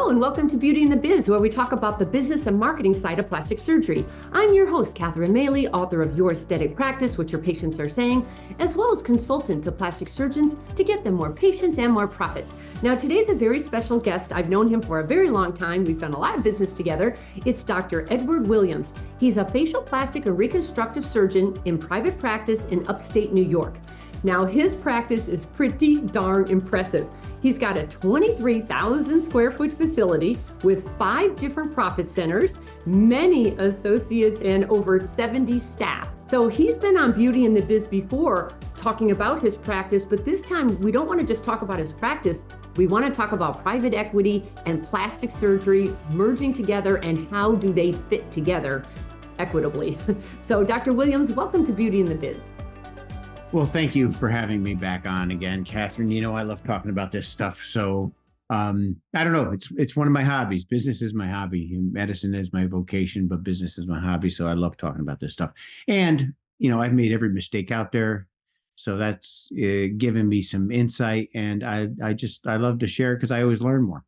Hello and welcome to Beauty and the Biz, where we talk about the business and marketing side of plastic surgery. I'm your host, Catherine Maley, author of Your Aesthetic Practice, What Your Patients Are Saying, as well as consultant to plastic surgeons to get them more patients and more profits. Now, today's a very special guest. I've known him for a very long time. We've done a lot of business together. It's Dr. Edwin Williams. He's a facial plastic and reconstructive surgeon in private practice in upstate New York. Now, his practice is pretty darn impressive. He's got a 23,000 square foot facility with 5 different profit centers, many associates, and over 70 staff. So he's been on Beauty and the Biz before talking about his practice, but this time we don't want to just talk about his practice. We want to talk about private equity and plastic surgery merging together and how do they fit together equitably. So Dr. Williams, welcome to Beauty and the Biz. Well, thank you for having me back on again, Catherine. You know, I love talking about this stuff. So I don't know. It's one of my hobbies. Business is my hobby. Medicine is my vocation, but business is my hobby. So I love talking about this stuff. And, you know, I've made every mistake out there. So that's given me some insight. And I love to share because I always learn more.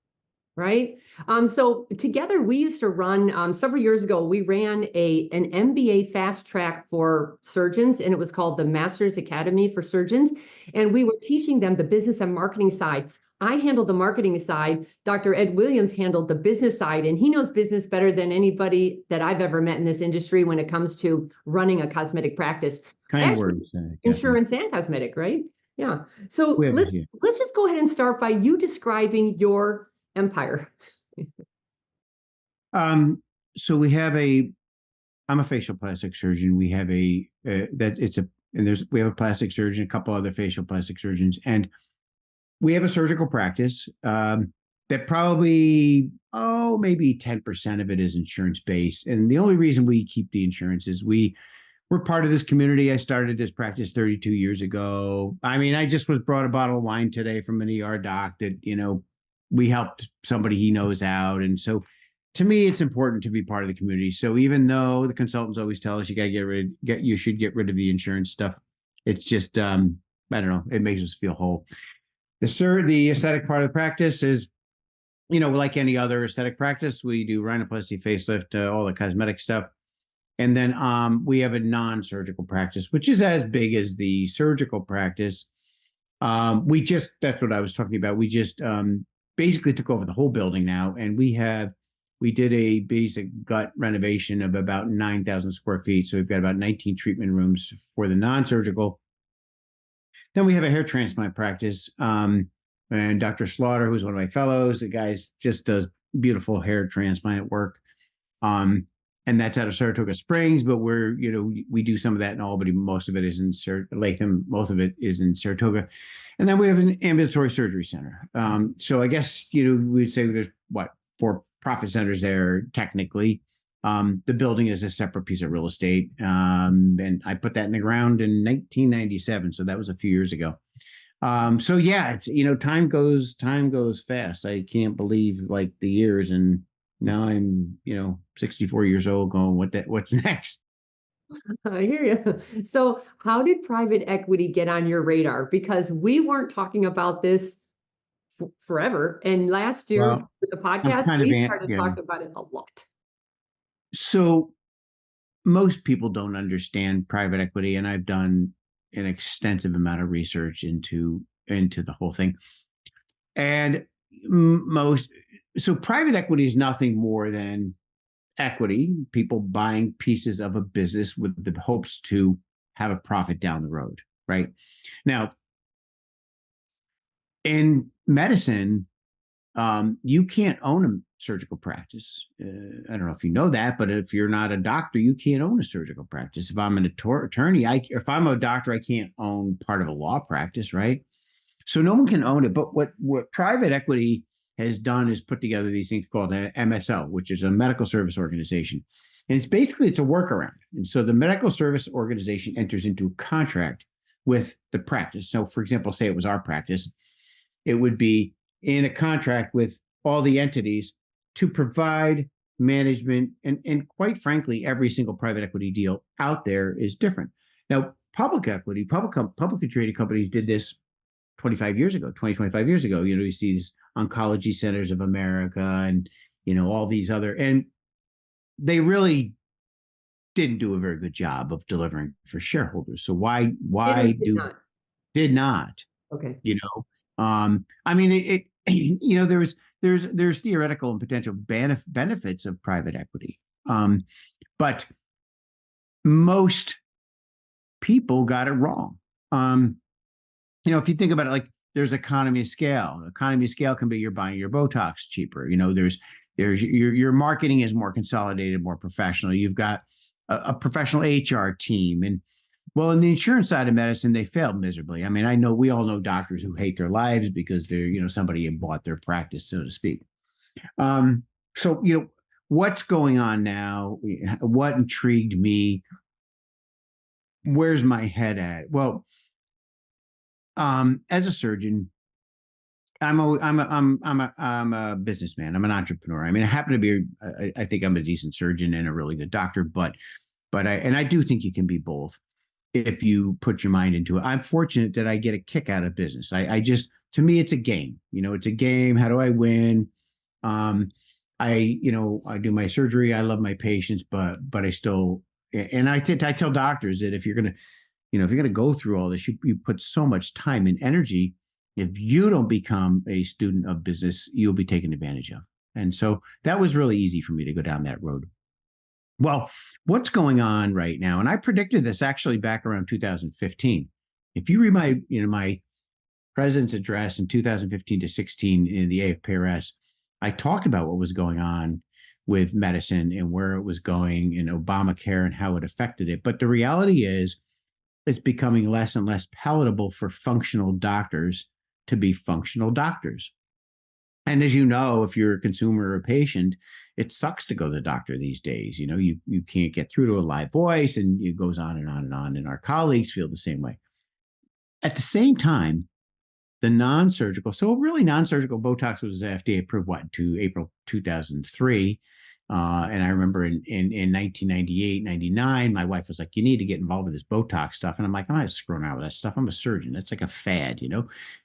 Right. So together we used to run several years ago, we ran an MBA fast track for surgeons, and it was called the Masters Academy for Surgeons. And we were teaching them the business and marketing side. I handled the marketing side. Dr. Ed Williams handled the business side, and he knows business better than anybody that I've ever met in this industry when it comes to running a cosmetic practice. Kind words. Insurance and cosmetic, right? Yeah. So let's just go ahead and start by you describing your empire. So we have I'm a facial plastic surgeon. We have we have a plastic surgeon, a couple other facial plastic surgeons, and we have a surgical practice that probably, maybe 10% of it is insurance based. And the only reason we keep the insurance is we're part of this community. I started this practice 32 years ago. I mean, I just was brought a bottle of wine today from an ER doc that, you know, we helped somebody he knows out. And so to me, it's important to be part of the community. So even though the consultants always tell us you should get rid of the insurance stuff, it's just, I don't know, it makes us feel whole. The aesthetic part of the practice is, you know, like any other aesthetic practice, we do rhinoplasty, facelift, all the cosmetic stuff. And then we have a non-surgical practice, which is as big as the surgical practice. That's what I was talking about. We just, basically took over the whole building now, and we did a basic gut renovation of about 9,000 square feet. So we've got about 19 treatment rooms for the non-surgical. Then we have a hair transplant practice, and Dr. Slaughter, who's one of my fellows, the guy just does beautiful hair transplant work, and that's out of Saratoga Springs. But we do some of that in Albany. Most of it is in Latham. Most of it is in Saratoga. And then we have an ambulatory surgery center. So I guess, we'd say there's 4 profit centers there technically. The building is a separate piece of real estate. And I put that in the ground in 1997. So that was a few years ago. So yeah, it's, time goes fast. I can't believe like the years, and now I'm, 64 years old going, what's next? I hear you. So how did private equity get on your radar? Because we weren't talking about this forever. And last year with the podcast, we started talking about it a lot. So most people don't understand private equity, and I've done an extensive amount of research into the whole thing. And so private equity is nothing more than equity, people buying pieces of a business with the hopes to have a profit down the road, right? Now, in medicine, you can't own a surgical practice. I don't know if you know that, but if you're not a doctor, you can't own a surgical practice. If I'm an attorney, if I'm a doctor, I can't own part of a law practice, right? So no one can own it. But what private equity has done is put together these things called an MSO, which is a medical service organization. And it's a workaround. And so the medical service organization enters into a contract with the practice. So for example, say it was our practice, it would be in a contract with all the entities to provide management. And quite frankly, every single private equity deal out there is different. Now, publicly traded companies did this 25 years ago, 20, 25 years ago. You see these oncology centers of America and, all these other, and they really didn't do a very good job of delivering for shareholders. So why Did not. did not, Okay. I mean, there's theoretical and potential benefits of private equity. But most people got it wrong. If you think about it, like there's economy of scale. Economy of scale can be you're buying your Botox cheaper. There's your marketing is more consolidated, more professional. You've got a professional HR team. And well, in the insurance side of medicine, they failed miserably. I mean, we all know doctors who hate their lives because they're, somebody bought their practice, so to speak. So, what's going on now? What intrigued me? Where's my head at? Well, as a surgeon, I'm a businessman. I'm an entrepreneur. I mean, I happen to be, I think I'm a decent surgeon and a really good doctor, but I do think you can be both if you put your mind into it. I'm fortunate that I get a kick out of business. To me, it's a game. It's a game. How do I win? I do my surgery. I love my patients, but I still, and I tell doctors that if you're going to go through all this, you put so much time and energy. If you don't become a student of business, you'll be taken advantage of. And so that was really easy for me to go down that road. Well, what's going on right now? And I predicted this actually back around 2015. If you read my president's address in 2015 to 16 in the AFPRS, I talked about what was going on with medicine and where it was going in Obamacare and how it affected it. But the reality is it's becoming less and less palatable for functional doctors to be functional doctors. And as you know, if you're a consumer or a patient, it sucks to go to the doctor these days. You can't get through to a live voice, and it goes on and on and on. And our colleagues feel the same way. At the same time, the non-surgical Botox was FDA approved, to April 2003. And I remember in 1998, 99, my wife was like, you need to get involved with this Botox stuff. And I'm like, I'm not screwing around with that stuff. I'm a surgeon. That's like a fad,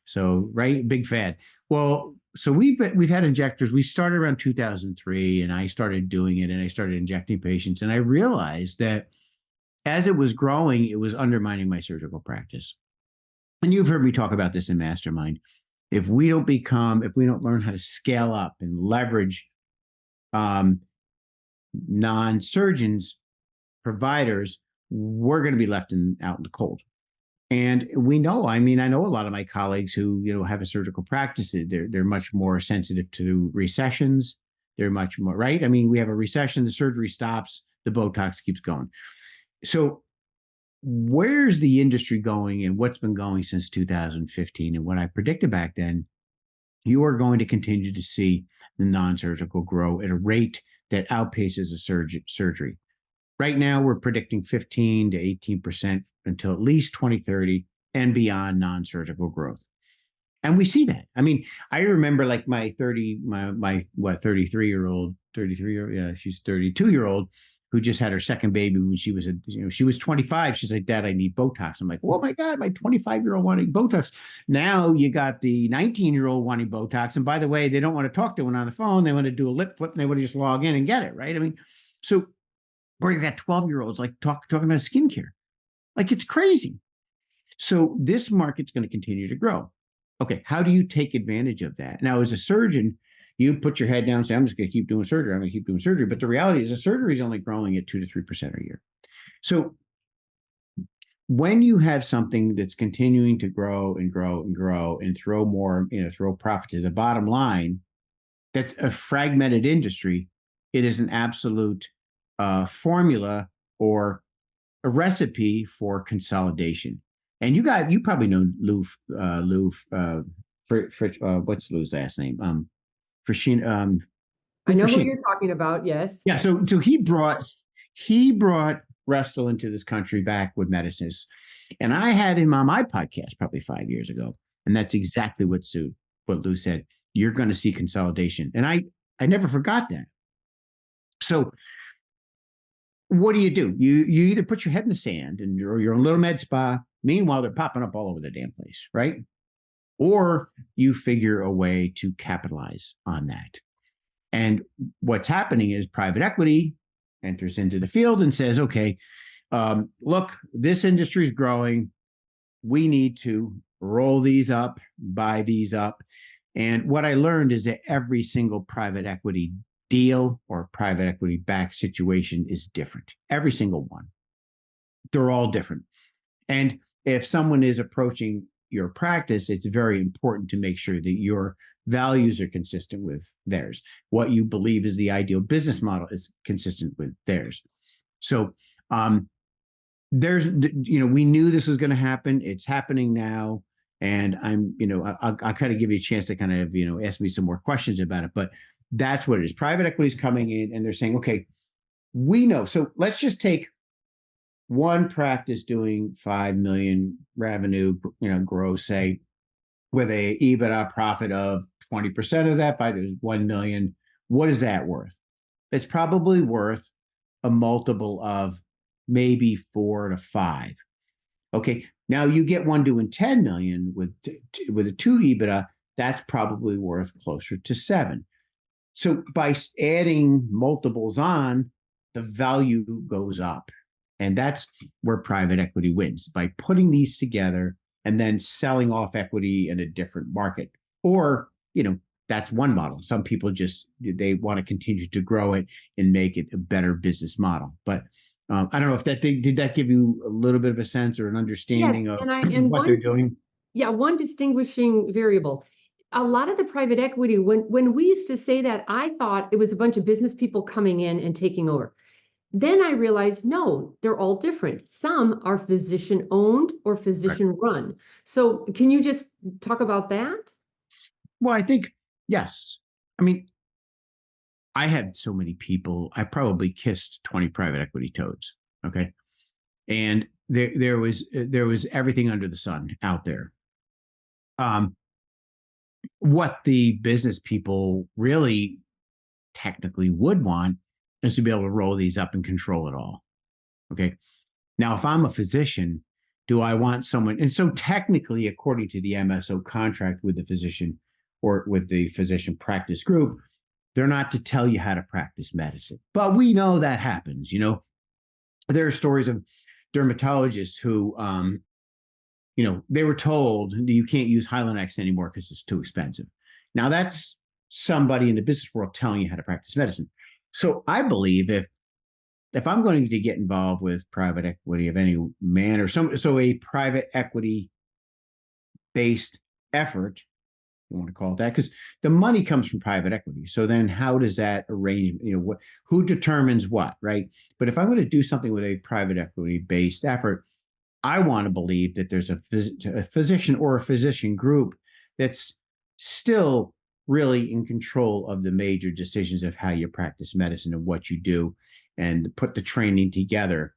So, right, big fad. Well, so we've had injectors. We started around 2003, and I started doing it, and I started injecting patients. And I realized that as it was growing, it was undermining my surgical practice. And you've heard me talk about this in Mastermind. If we don't learn how to scale up and leverage non-surgeons, providers, we're going to be left out in the cold. And we know, I know a lot of my colleagues who, have a surgical practice, they're much more sensitive to recessions. They're much more, right? We have a recession, the surgery stops, the Botox keeps going. So where's the industry going and what's been going since 2015? And what I predicted back then, you are going to continue to see the non-surgical grow at a rate that outpaces a surgery. Right now, we're predicting 15 to 18% until at least 2030 and beyond non-surgical growth. And we see that. I remember like my 33-year-old, she's 32-year-old, who just had her second baby when she was she was 25. She's like, Dad, I need Botox. I'm like, oh my God, my 25-year-old wanting Botox. Now you got the 19-year-old wanting Botox. And by the way, they don't want to talk to one on the phone. They want to do a lip flip and they want to just log in and get it, right? So, or you got 12-year-olds like talking about skincare. Like, it's crazy. So this market's going to continue to grow. Okay, how do you take advantage of that? Now, as a surgeon, you put your head down and say, I'm just going to keep doing surgery. I'm going to keep doing surgery. But the reality is, a surgery is only growing at 2 to 3% a year. So when you have something that's continuing to grow and grow and grow and throw more, throw profit to the bottom line, that's a fragmented industry. It is an absolute formula or a recipe for consolidation. And you probably know Lou, what's Lou's last name? Frashina. I know what you're talking about. Yes. Yeah. So he brought Restal into this country back with medicines, and I had him on my podcast probably 5 years ago, and that's exactly what Lou said. You're going to see consolidation, and I never forgot that. So what do? You either put your head in the sand and you're a little med spa. Meanwhile, they're popping up all over the damn place, right? or you figure a way to capitalize on that. And what's happening is private equity enters into the field and says, okay, look, this industry is growing. We need to roll these up, buy these up. And what I learned is that every single private equity deal or private equity backed situation is different. Every single one. They're all different. And if someone is approaching your practice, it's very important to make sure that your values are consistent with theirs. What you believe is the ideal business model is consistent with theirs. So we knew this was going to happen. It's happening now. And I'll kind of give you a chance to kind of, ask me some more questions about it. But that's what it is. Private equity is coming in and they're saying, okay, we know. So let's just take one practice doing 5 million revenue, gross, say, with a EBITDA profit of 20% of that, by 1 million. What is that worth? It's probably worth a multiple of maybe 4 to 5. Okay. Now you get one doing 10 million with a 2 EBITDA, that's probably worth closer to 7. So by adding multiples on, the value goes up. And that's where private equity wins, by putting these together and then selling off equity in a different market. Or, that's one model. Some people they want to continue to grow it and make it a better business model. But I don't know if did that give you a little bit of a sense or an understanding of what they're doing? Yeah, one distinguishing variable. A lot of the private equity, when we used to say that, I thought it was a bunch of business people coming in and taking over. Then I realized, no, they're all different. Some are physician owned or physician run. So can you just talk about that? Well, I think, yes. I mean, I had so many people, I probably kissed 20 private equity toads. Okay. And there was everything under the sun out there. What the business people really technically would want is to be able to roll these up and control it all. Okay. Now, if I'm a physician, do I want someone? And so technically, according to the MSO contract with the physician or with the physician practice group, they're not to tell you how to practice medicine. But we know that happens. There are stories of dermatologists who, they were told you can't use Hylenex anymore because it's too expensive. Now, that's somebody in the business world telling you how to practice medicine. So I believe if I'm going to get involved with private equity of any manner, so a private equity based effort, you want to call it that, because the money comes from private equity. So then how does that arrange, who determines what, right? But if I'm going to do something with a private equity based effort, I want to believe that there's a physician or a physician group that's still really in control of the major decisions of how you practice medicine and what you do and put the training together.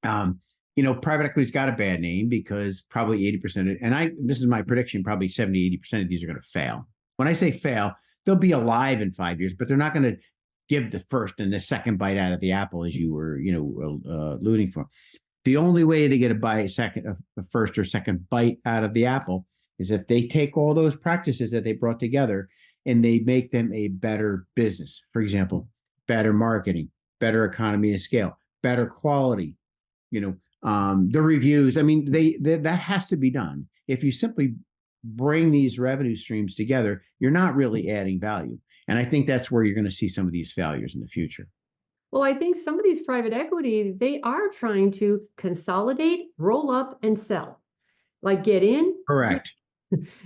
Private equity's got a bad name because probably 80% this is my prediction, probably 70, 80% of these are going to fail. When I say fail, they'll be alive in 5 years, but they're not going to give the first and the second bite out of the apple, as you were, alluding for. The only way they get a first or second bite out of the apple is if they take all those practices that they brought together and they make them a better business. For example, better marketing, better economy of scale, better quality, the reviews. I mean, that has to be done. If you simply bring these revenue streams together, you're not really adding value. And I think that's where you're going to see some of these failures in the future. Well, I think some of these private equity, they are trying to consolidate, roll up, and sell. Like get in. Correct.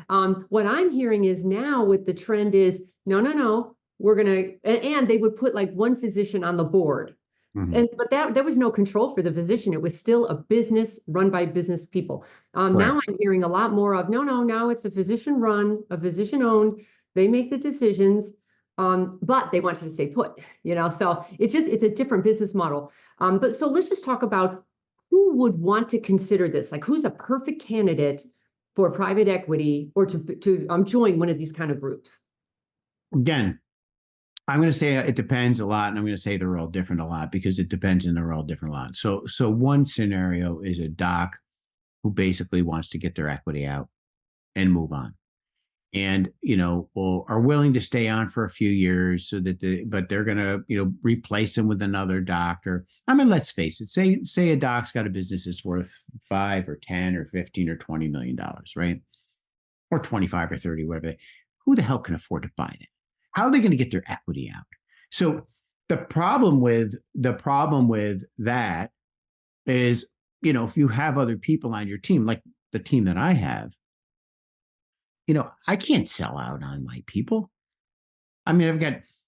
What I'm hearing is now with the trend is, no, we're going to, and they would put like one physician on the board. Mm-hmm. But there was no control for the physician. It was still a business run by business people. Now I'm hearing a lot more of, no, now it's a physician run, a physician owned. They make the decisions. But they wanted to stay put, so it's a different business model. But so let's just talk about who would want to consider this, like who's a perfect candidate for private equity or to join one of these kind of groups. Again, I'm going to say it depends a lot, and I'm going to say they're all different a lot because it depends and they're all different a lot. So one scenario is a doc who basically wants to get their equity out. and move on. And well, are willing to stay on for a few years so that but they're gonna replace them with another doctor. I mean, let's face it. Say a doc's got a business that's worth 5 or 10 or 15 or $20 million, right? Or 25 or 30, whatever. Who the hell can afford to buy that? How are they going to get their equity out? So the problem with that is, if you have other people on your team, like the team that I have, I can't sell out on my people. I mean,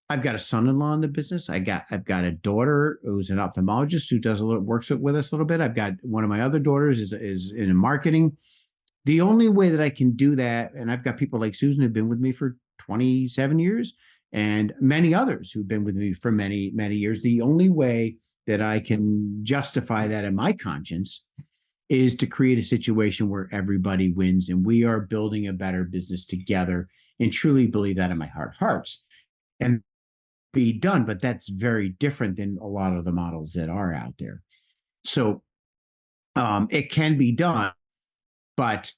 I've got a son-in-law in the business. I've got a daughter who's an ophthalmologist who works with us a little bit. I've got one of my other daughters is in marketing. The only way that I can do that, and I've got people like Susan who've been with me for 27 years, and many others who've been with me for many, many years. The only way that I can justify that in my conscience is to create a situation where everybody wins and we are building a better business together, and truly believe that in my heart of hearts. And be done, but that's very different than a lot of the models that are out there. So it can be done, but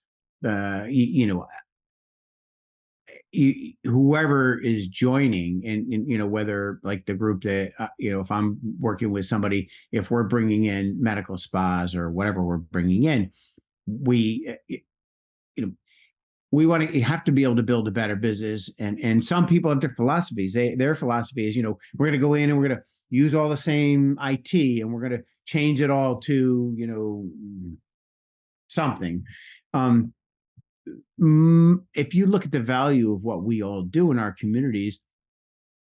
whoever is joining, and whether like the group that if I'm working with somebody, if we're bringing in medical spas or whatever we're bringing in, we we want to have to be able to build a better business. And some people have different philosophies. Their philosophy is, we're going to go in and we're going to use all the same IT and we're going to change it all to something. If you look at the value of what we all do in our communities,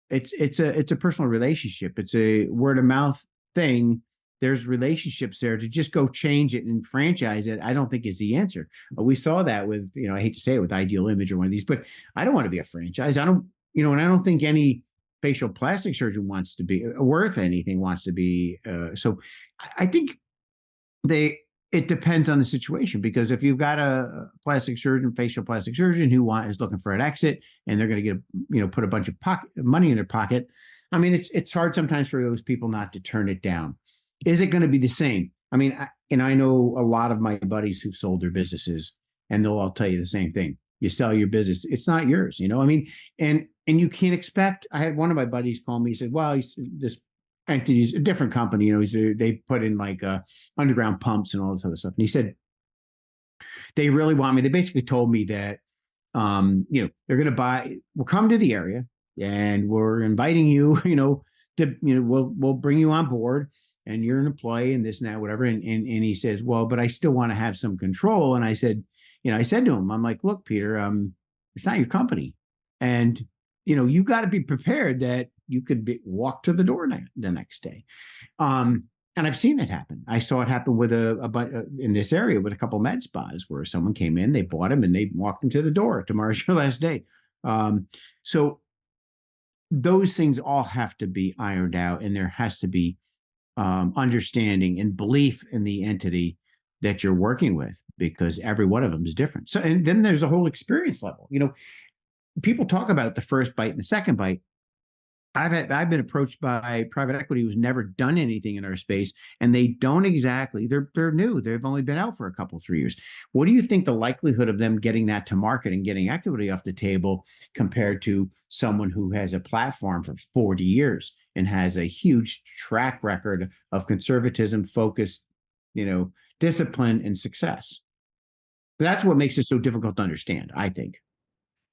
it's a personal relationship. It's a word of mouth thing. There's relationships there. To just go change it and franchise it, I don't think is the answer. We saw that with, I hate to say it, with Ideal Image or one of these, but I don't want to be a franchise. I don't, and I don't think any facial plastic surgeon wants to be worth anything, wants to be. So I think it depends on the situation, because if you've got a plastic surgeon, facial plastic surgeon who is looking for an exit, and they're going to get put a bunch of money in their pocket, I mean, it's hard sometimes for those people not to turn it down. Is it going to be the same? I mean, I know a lot of my buddies who've sold their businesses, and they'll all tell you the same thing. You sell your business, it's not yours. I mean, and you can't expect. I had one of my buddies call me. He said, "Well, this entities, a different company, they put in like underground pumps and all this other stuff." And he said, they really want me. They basically told me that, they're going to we'll come to the area and we're inviting you, we'll bring you on board and you're an employee and this and that, whatever. And he says, well, but I still want to have some control. And I said to him, I'm like, look, Peter, it's not your company. And, you got to be prepared that you could walk to the door the next day. And I've seen it happen. I saw it happen with in this area with a couple of med spas where someone came in, they bought him, and they walked him to the door. Tomorrow's your last day. So those things all have to be ironed out, and there has to be understanding and belief in the entity that you're working with, because every one of them is different. So, and then there's a whole experience level. People talk about the first bite and the second bite. I've been approached by private equity who's never done anything in our space, and they don't exactly. They're new. They've only been out for a couple, 3 years. What do you think the likelihood of them getting that to market and getting equity off the table compared to someone who has a platform for 40 years and has a huge track record of conservatism, focus, discipline, and success? That's what makes it so difficult to understand, I think.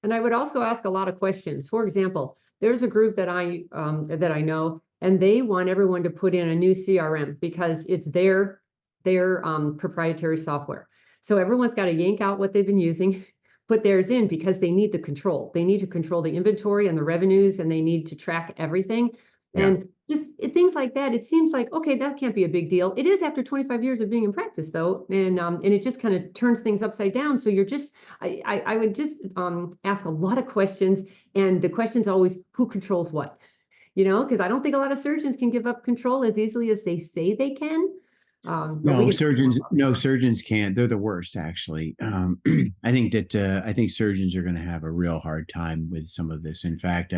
And I would also ask a lot of questions. For example, there's a group that I know, and they want everyone to put in a new CRM because it's their proprietary software. So everyone's got to yank out what they've been using, put theirs in, because they need the control. They need to control the inventory and the revenues, and they need to track everything. Yeah. And just things like that. It seems like, okay, that can't be a big deal. It is after 25 years of being in practice, though, and it just kind of turns things upside down. So I would just ask a lot of questions, and the question's always, who controls what? Because I don't think a lot of surgeons can give up control as easily as they say they can. Surgeons can't. They're the worst, actually. I think surgeons are going to have a real hard time with some of this. In fact,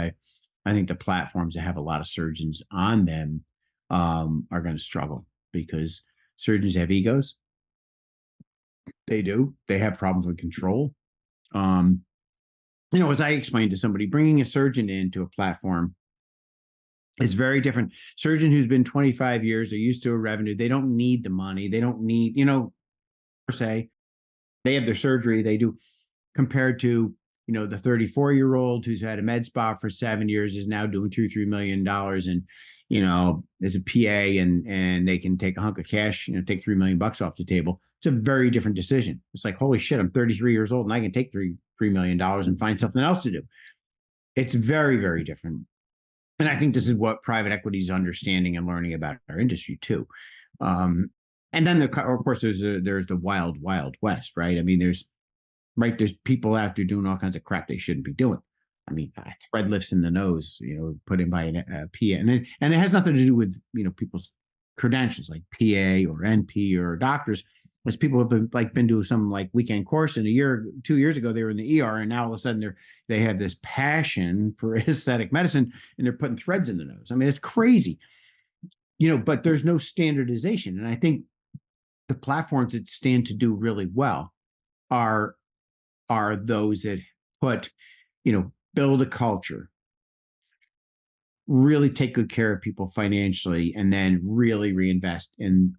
I think the platforms that have a lot of surgeons on them are going to struggle, because surgeons have egos. They do. They have problems with control. As I explained to somebody, bringing a surgeon into a platform is very different. Surgeon who's been 25 years, they're used to a revenue. They don't need the money. They don't need, per se, they have their surgery. They do, compared to, the 34-year-old who's had a med spa for 7 years is now doing $2-3 million and, as a PA and they can take a hunk of cash, take $3 million off the table. It's a very different decision. It's like, holy shit, I'm 33 years old and I can take $3 million and find something else to do. It's very, very different. And I think this is what private equity is understanding and learning about our industry too. And then of course there's the wild, wild west, right? I mean, there's people out there doing all kinds of crap they shouldn't be doing. I mean, thread lifts in the nose, put in by a PA, and it has nothing to do with people's credentials like PA or NP or doctors. As people have been doing some weekend course, and 2 years ago they were in the ER, and now all of a sudden they have this passion for aesthetic medicine, and they're putting threads in the nose. I mean, it's crazy, But there's no standardization, and I think the platforms that stand to do really well are those that put, build a culture, really take good care of people financially, and then really reinvest in,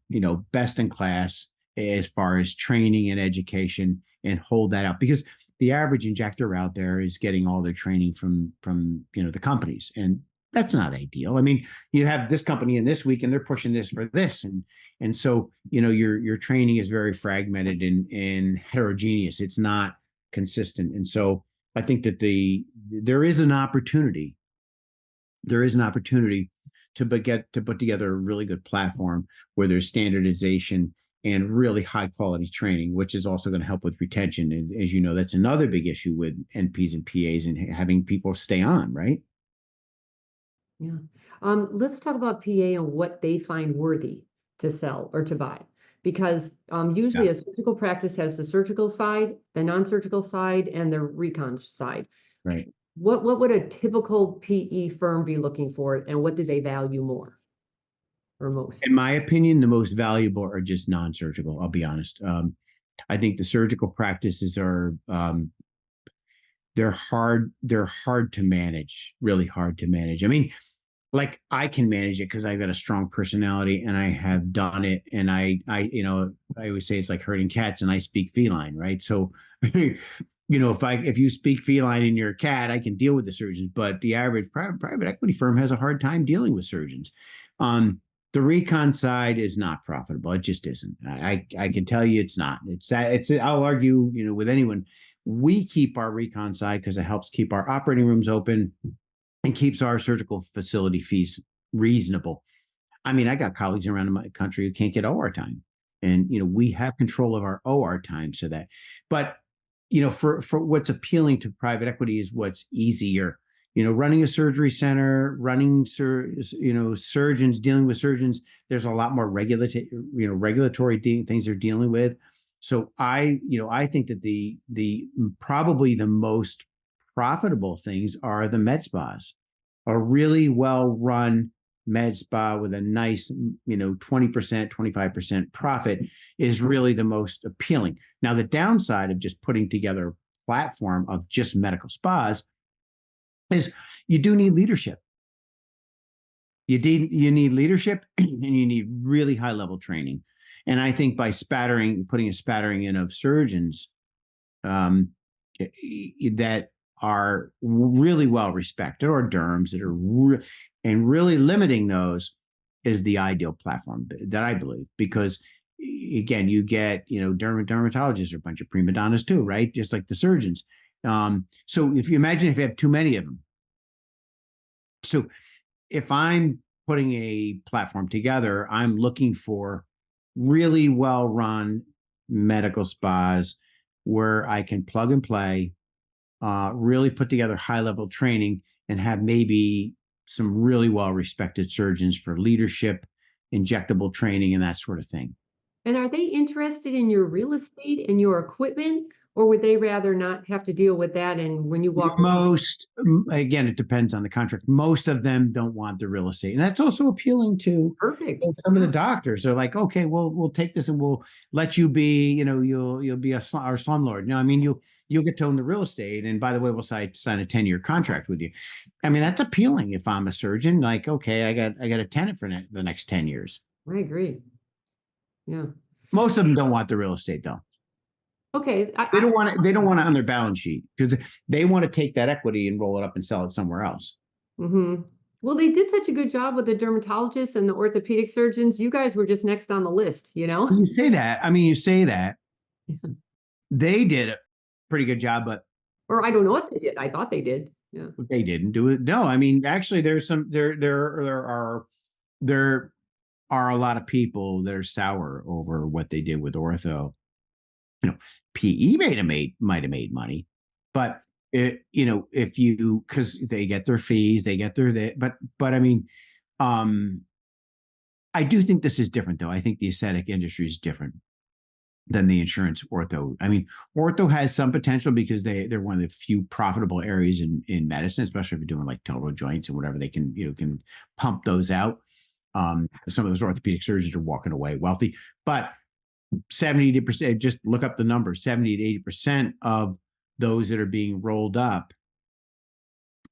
best in class as far as training and education, and hold that out, because the average injector out there is getting all their training from the companies, and that's not ideal. I mean, you have this company in this week and they're pushing this for this, and so your training is very fragmented and heterogeneous. It's not consistent. And so I think that there is an opportunity to put together a really good platform where there's standardization and really high quality training, which is also going to help with retention. And as you know, that's another big issue with NPs and PAs and having people stay on, right? Yeah. Let's talk about PA and what they find worthy to sell or to buy. Because usually Yeah. a surgical practice has the surgical side, the non-surgical side, and the recon side. Right. What would a typical PE firm be looking for, and what do they value more or most? In my opinion, the most valuable are just non-surgical. I'll be honest. I think the surgical practices are they're hard to manage, really hard to manage. I mean, I can manage it because I've got a strong personality and I have done it. And I always say it's like herding cats, and I speak feline, right? So, if you speak feline and you're a cat, I can deal with the surgeons, but the average private equity firm has a hard time dealing with surgeons. The recon side is not profitable. It just isn't. I can tell you it's not. I'll argue, with anyone. We keep our recon side because it helps keep our operating rooms open and keeps our surgical facility fees reasonable. I mean, I got colleagues around the country who can't get OR time, and we have control of our OR time, so that. But for what's appealing to private equity is what's easier. Running a surgery center, surgeons, dealing with surgeons. There's a lot more regulatory things they're dealing with. So I think that the probably the most profitable things are the med spas. A really well-run med spa with a nice, 20%, 25% profit is really the most appealing. Now, the downside of just putting together a platform of just medical spas is you do need leadership. You need leadership and you need really high-level training. And I think by putting a spattering in of surgeons that are really well respected, or derms that are and really limiting those is the ideal platform that I believe, because again, you get, dermatologists are a bunch of prima donnas too, right? Just like the surgeons. So if you have too many of them. So if I'm putting a platform together, I'm looking for really well-run medical spas where I can plug and play, really put together high-level training, and have maybe some really well-respected surgeons for leadership, injectable training, and that sort of thing. And are they interested in your real estate and your equipment, or would they rather not have to deal with that? And when you walk Again, it depends on the contract. Most of them don't want the real estate, and that's also appealing to perfect. some of the doctors. They're like, okay, we'll take this and we'll let you be, you'll be our slumlord. I mean, you'll get to own the real estate. And by the way, we'll sign a 10-year contract with you. I mean, that's appealing if I'm a surgeon. Like, okay, I got a tenant for the next 10 years. I agree. Yeah. Most of them don't want the real estate though. Okay. They don't want it. They don't want it on their balance sheet because they want to take that equity and roll it up and sell it somewhere else. Mm-hmm. Well, they did such a good job with the dermatologists and the orthopedic surgeons. You guys were just next on the list, you know? You say that. I mean, you say that. They did a pretty good job, but Or I don't know if they did. I thought they did. Yeah. they didn't do it. No, I mean, actually, there are a lot of people that are sour over what they did with ortho. You know, PE might have made money, but if you, because they get their fees, they get but I mean, I do think this is different though. I think the aesthetic industry is different than the insurance ortho. I mean, ortho has some potential because they're one of the few profitable areas in medicine, especially if you're doing like total joints and whatever. They can pump those out. Some of those orthopedic surgeons are walking away wealthy, but 70%, just look up the numbers, 70 to 80% of those that are being rolled up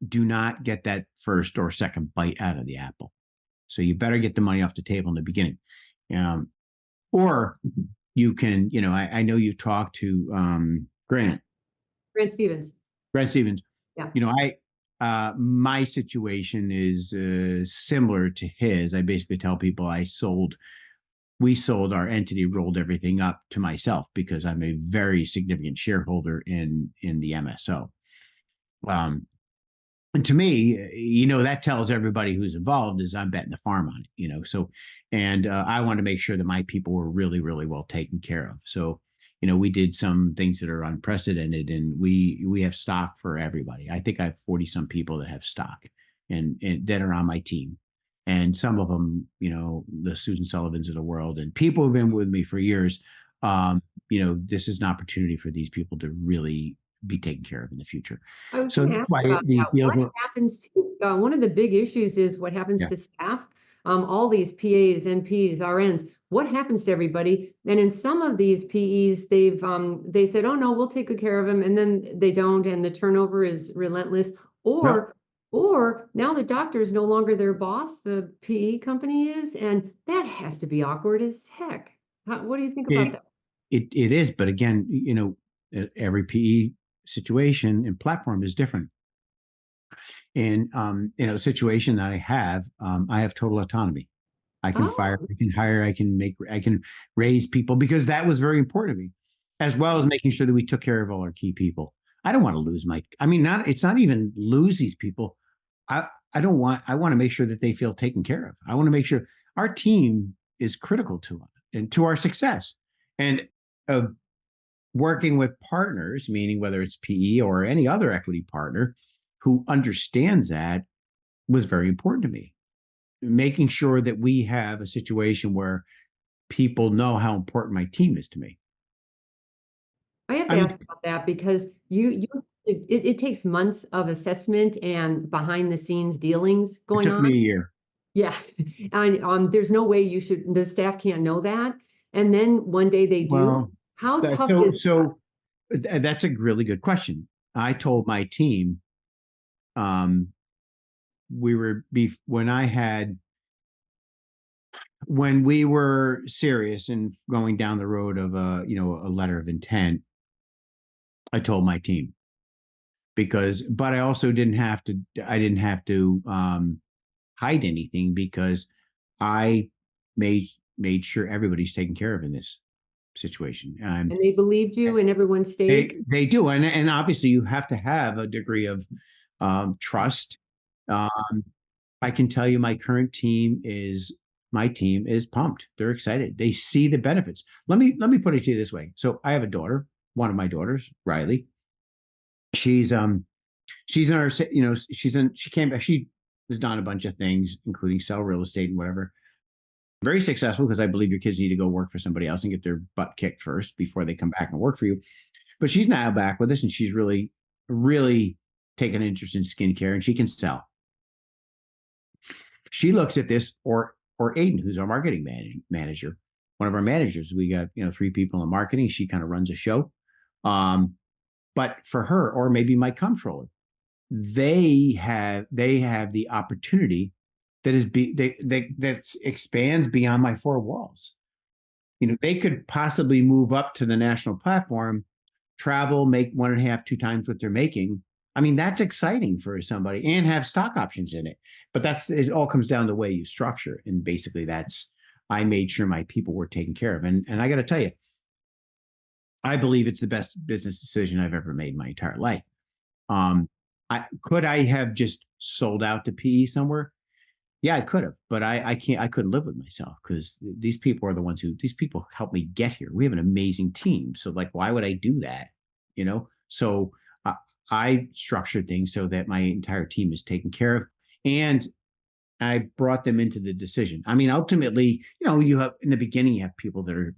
do not get that first or second bite out of the apple. So you better get the money off the table in the beginning. Or you can, I know you talked to Grant Stevens. Yeah. My situation is similar to his. I basically tell people we sold our entity, rolled everything up to myself because I'm a very significant shareholder in the MSO. And to me, that tells everybody who's involved is I'm betting the farm on it, so, and I want to make sure that my people were really, really well taken care of. So, we did some things that are unprecedented, and we have stock for everybody. I think I have 40 some people that have stock and that are on my team. And some of them, the Susan Sullivans of the world and people who've been with me for years, this is an opportunity for these people to really be taken care of in the future. So that's why what happens to one of the big issues is what happens to staff, all these PAs, NPs, RNs. What happens to everybody? And in some of these PEs, they said, "Oh no, we'll take good care of them," and then they don't, and the turnover is relentless. Or now the doctor is no longer their boss, the PE company is, and that has to be awkward as heck. What do you think about that? It is, but again, every PE situation and platform is different. In a situation that I have total autonomy. I can fire, I can hire, I can raise people, because that was very important to me, as well as making sure that we took care of all our key people. I don't want to lose it's not even lose these people. I want to make sure that they feel taken care of. I want to make sure our team is critical to us and to our success. And working with partners, meaning whether it's PE or any other equity partner who understands that, was very important to me. Making sure that we have a situation where people know how important my team is to me. I have to ask about that because it takes months of assessment and behind the scenes dealings going on. It took me a year. Yeah. And there's no way the staff can't know that. And then one day they do. Well, how tough is that? That's a really good question. I told my team, when we were serious and going down the road of a letter of intent, I told my team, but I also didn't have to hide anything, because I made sure everybody's taken care of in this situation. And they believed you, and everyone stayed. They do, and obviously you have to have a degree of trust. I can tell you, my team is pumped. They're excited. They see the benefits. Let me put it to you this way. So I have a daughter, one of my daughters, Riley. She's in our, she came back. She has done a bunch of things, including sell real estate and whatever. Very successful, because I believe your kids need to go work for somebody else and get their butt kicked first before they come back and work for you. But she's now back with us, and she's really, really taken an interest in skincare, and she can sell. She looks at this, or Aiden, who's our marketing manager, one of our managers. We got 3 people in marketing. She kind of runs a show. But for her, or maybe my comptroller, they have the opportunity that is that expands beyond my four walls. They could possibly move up to the national platform, travel, make one and a half, two times what they're making. I mean, that's exciting for somebody, and have stock options in it. But it all comes down to the way you structure. And basically I made sure my people were taken care of. And I got to tell you, I believe it's the best business decision I've ever made in my entire life. Um, could I have just sold out to PE somewhere? Yeah, I could have, but I can't. I couldn't live with myself, because these people helped me get here. We have an amazing team, so like, why would I do that? So I structured things so that my entire team is taken care of, and I brought them into the decision. I mean, ultimately, you have in the beginning, you have people that are,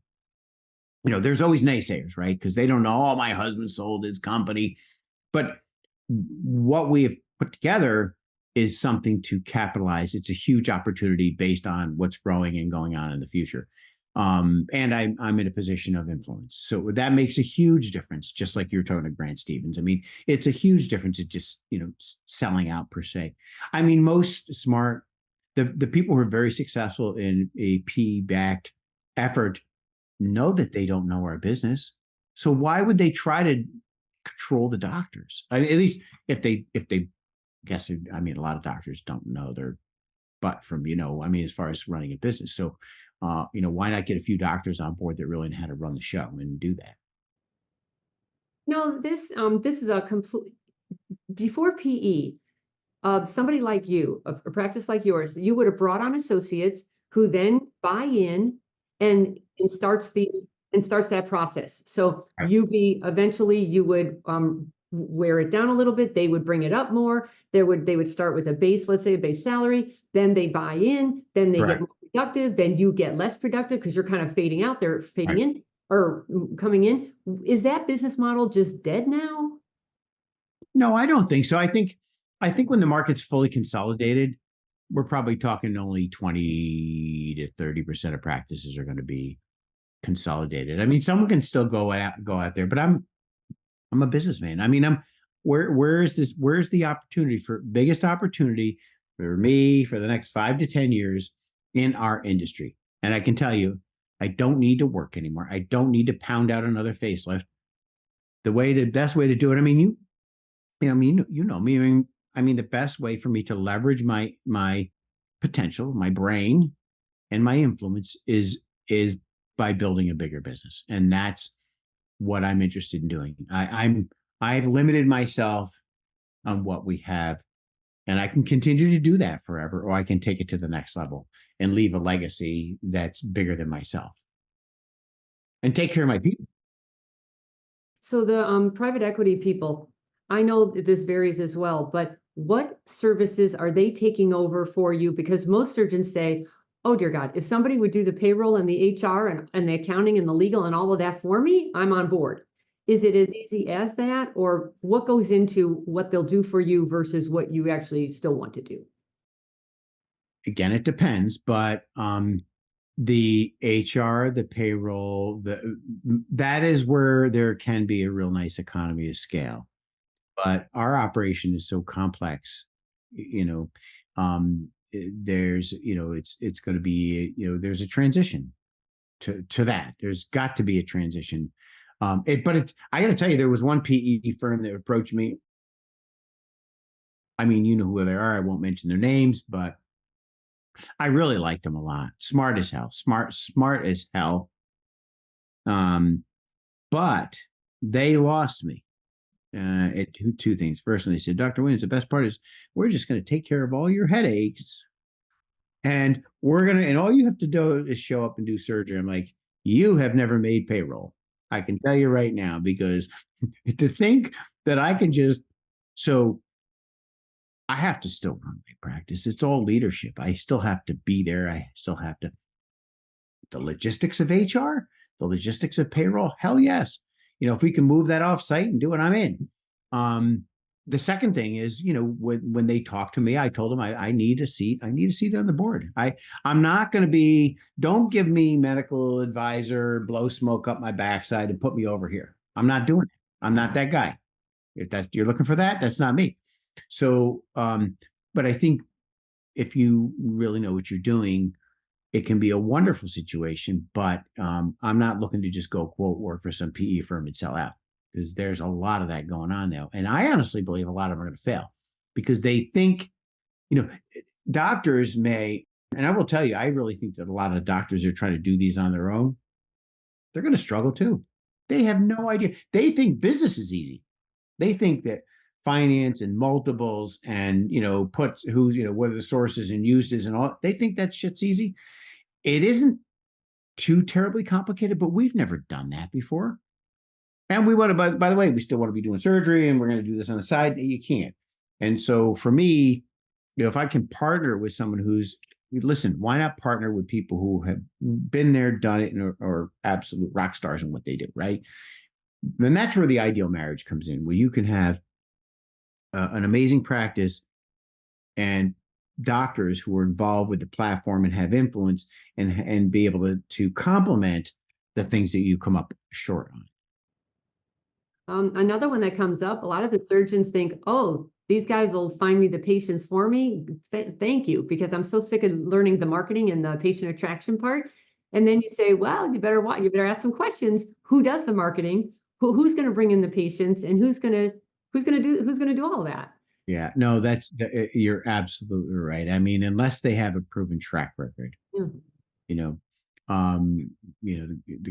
there's always naysayers, right? Because they don't know. Oh, my husband sold his company, but what we have put together is something to capitalize. It's a huge opportunity based on what's growing and going on in the future. And I'm in a position of influence. So that makes a huge difference, just like you're talking to Grant Stevens. I mean, it's a huge difference. It's just, selling out per se. I mean, the people who are very successful in a PE-backed effort know that they don't know our business. So why would they try to control the doctors? I mean, at least if they guess, I mean, a lot of doctors don't know their butt from, I mean, as far as running a business. So, why not get a few doctors on board that really know how to run the show and do that? No, this is a complete before PE. Somebody like you, a practice like yours, you would have brought on associates who then buy in and starts that process. So Right. eventually you would wear it down a little bit. They would bring it up more. They would start with a base, let's say a base salary. Then they buy in. Then they get Correct. more productive. Then you get less productive because you're kind of fading out. They're fading Right. in or coming in. Is that business model just dead now? No, I don't think so. I think when the market's fully consolidated, we're probably talking only 20 to 30% of practices are going to be consolidated. I mean, someone can still go out there, but I'm a businessman. I mean, where's the biggest opportunity for me for the next 5 to 10 years in our industry? And I can tell you, I don't need to work anymore. I don't need to pound out another facelift. The best way to do it. I mean, I mean, you know me. I mean, the best way for me to leverage my potential, my brain, and my influence is by building a bigger business, and that's what I'm interested in doing. I've limited myself on what we have, and I can continue to do that forever, or I can take it to the next level and leave a legacy that's bigger than myself and take care of my people. So the private equity people, I know that this varies as well, but what services are they taking over for you? Because most surgeons say, oh dear God, if somebody would do the payroll and the HR and the accounting and the legal and all of that for me, I'm on board. Is it as easy as that? Or what goes into what they'll do for you versus what you actually still want to do? Again, it depends, but the HR, the payroll, that is where there can be a real nice economy of scale. But our operation is so complex, there's, it's going to be, there's a transition to that. There's got to be a transition. I got to tell you, there was one PE firm that approached me. I mean, you know who they are. I won't mention their names, but I really liked them a lot. Smart as hell, smart as hell. Um, but they lost me. Two things. First, they said, Dr. Williams, the best part is we're just going to take care of all your headaches, and and all you have to do is show up and do surgery. I'm like, you have never made payroll. I can tell you right now, because to think that I can so I have to still run my practice. It's all leadership. I still have to be there. I still have to, the logistics of HR, the logistics of payroll. Hell yes. If we can move that off site and do it, I'm in. The second thing is, when they talk to me, I told them I need a seat. I need a seat on the board. I'm not going to don't give me medical advisor, blow smoke up my backside and put me over here. I'm not doing it. I'm not that guy. If that's you're looking for that, that's not me. So, but I think if you really know what you're doing, it can be a wonderful situation. But I'm not looking to just go quote work for some PE firm and sell out, because there's a lot of that going on now. And I honestly believe a lot of them are going to fail because they think, doctors may, and I will tell you, I really think that a lot of doctors are trying to do these on their own. They're going to struggle too. They have no idea. They think business is easy. They think that finance and multiples and, puts who, what are the sources and uses and all, they think that shit's easy. It isn't too terribly complicated, but we've never done that before. And we want to, by the way, we still want to be doing surgery and we're going to do this on the side. You can't. And so for me, if I can partner with someone who's, listen, why not partner with people who have been there, done it, and are absolute rock stars in what they do, right? Then that's where the ideal marriage comes in, where you can have an amazing practice and doctors who are involved with the platform and have influence and be able to complement the things that you come up short on. Another one that comes up, a lot of the surgeons think, oh, these guys will find me the patients for me. Thank you, because I'm so sick of learning the marketing and the patient attraction part. And then you say, well, you better ask some questions. Who does the marketing? Who's going to bring in the patients, and who's going to do all of that? Yeah, no, you're absolutely right. I mean, unless they have a proven track record, the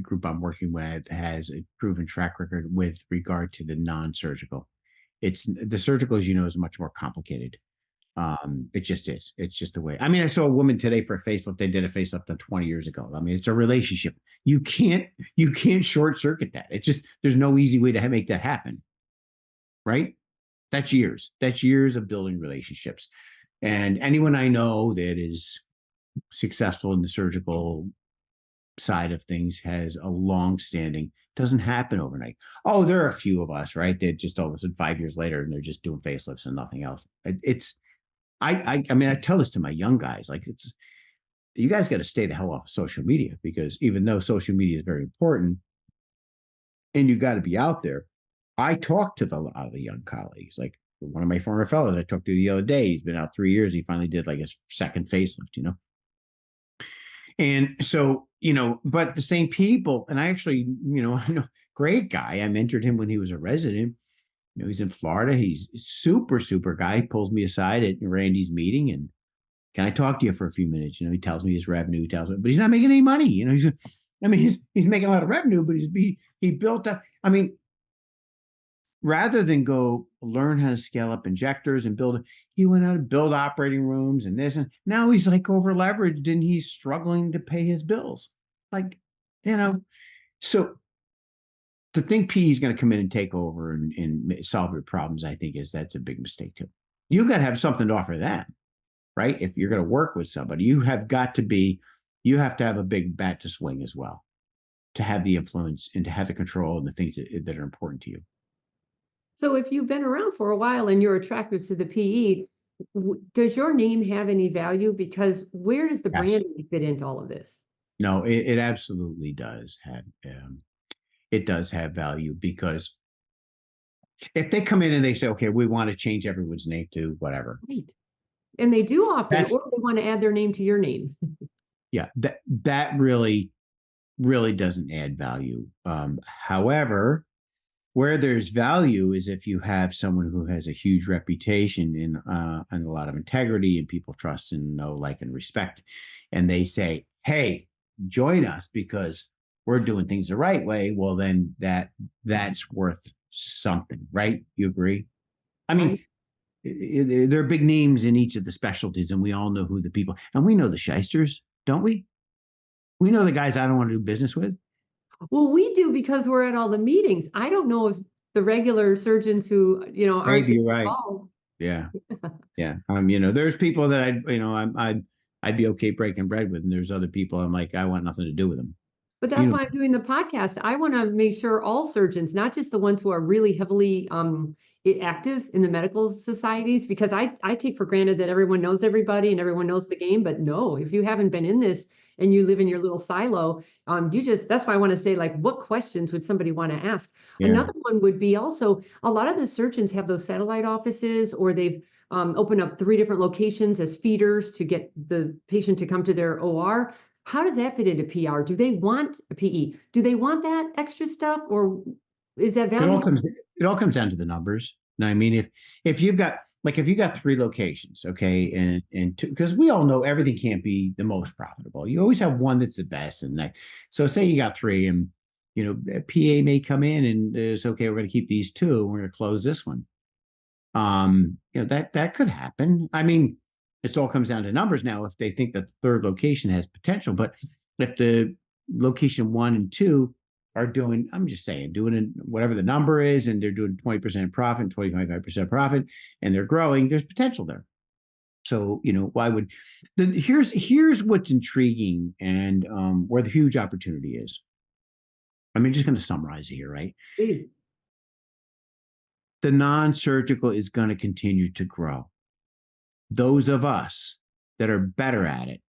group I'm working with has a proven track record with regard to the non-surgical. It's the surgical, as you know, is much more complicated. It just is. It's just the way. I mean, I saw a woman today for a facelift. They did a facelift 20 years ago. I mean, it's a relationship. You can't short circuit that. It's just, there's no easy way to make that happen. Right? That's years of building relationships. And anyone I know that is successful in the surgical side of things has a long-standing, doesn't happen overnight. Oh, there are a few of us, right? That just all of a sudden 5 years later and they're just doing facelifts and nothing else. I mean, I tell this to my young guys, like, you guys got to stay the hell off of social media, because even though social media is very important and you got to be out there, I talk to a lot of the young colleagues. Like one of my former fellows I talked to the other day, he's been out 3 years. He finally did like his second facelift, And so, but the same people, and I actually, I know, great guy. I mentored him when he was a resident. He's in Florida. He's a super, super guy. He pulls me aside at Randy's meeting and, can I talk to you for a few minutes? He tells me his revenue, but he's not making any money. He's making a lot of revenue, but he built up. I mean, rather than go learn how to scale up injectors and he went out and build operating rooms and this, and now he's like over leveraged and he's struggling to pay his bills. Like, so to think PE is going to come in and take over and solve your problems, I think that's a big mistake too. You got to have something to offer them, right? If you're going to work with somebody, you have to have a big bat to swing as well, to have the influence and to have the control and the things that are important to you. So if you've been around for a while and you're attracted to the PE, does your name have any value? Because where does the branding fit into all of this? No, it absolutely does have. It does have value, because if they come in and they say, okay, we want to change everyone's name to whatever. Right. And they do often, or they want to add their name to your name. Yeah, that really doesn't add value. However, where there's value is if you have someone who has a huge reputation and a lot of integrity and people trust and know, like, and respect, and they say, hey, join us because we're doing things the right way. Well, then that's worth something, right? You agree? I mean, there are big names in each of the specialties, and we all know who the people, and we know the shysters, don't we? We know the guys I don't want to do business with. Well, we do, because we're at all the meetings. I don't know if the regular surgeons who, aren't Maybe you're right. involved. Yeah. Yeah. There's people that I'd be okay breaking bread with, and there's other people I'm like, I want nothing to do with them. But that's why I'm doing the podcast. I want to make sure all surgeons, not just the ones who are really heavily active in the medical societies, because I take for granted that everyone knows everybody and everyone knows the game. But no, if you haven't been in this, and you live in your little silo, that's why I want to say, like, what questions would somebody want to ask? Yeah. Another one would be also, a lot of the surgeons have those satellite offices, or they've opened up 3 different locations as feeders to get the patient to come to their OR. How does that fit into PR? Do they want a PE? Do they want that extra stuff, or is that It all valuable? comes it all comes down to the numbers. Now, I mean, if you've got if you got 3 locations, okay, and two, because we all know everything can't be the most profitable. You always have one that's the best, and that. So say you got 3, and a PA may come in and it's okay. We're going to keep these 2. We're going to close this one. That could happen. I mean, it all comes down to numbers now. If they think that the 3rd location has potential, but if the location 1 and 2 are doing, I'm just saying, doing whatever the number is, and they're doing 20% profit, 25% profit, and they're growing, there's potential there. So, why would here's what's intriguing, and where the huge opportunity is. I'm just going to summarize it here, right? Please. The non-surgical is going to continue to grow. Those of us that are better at it,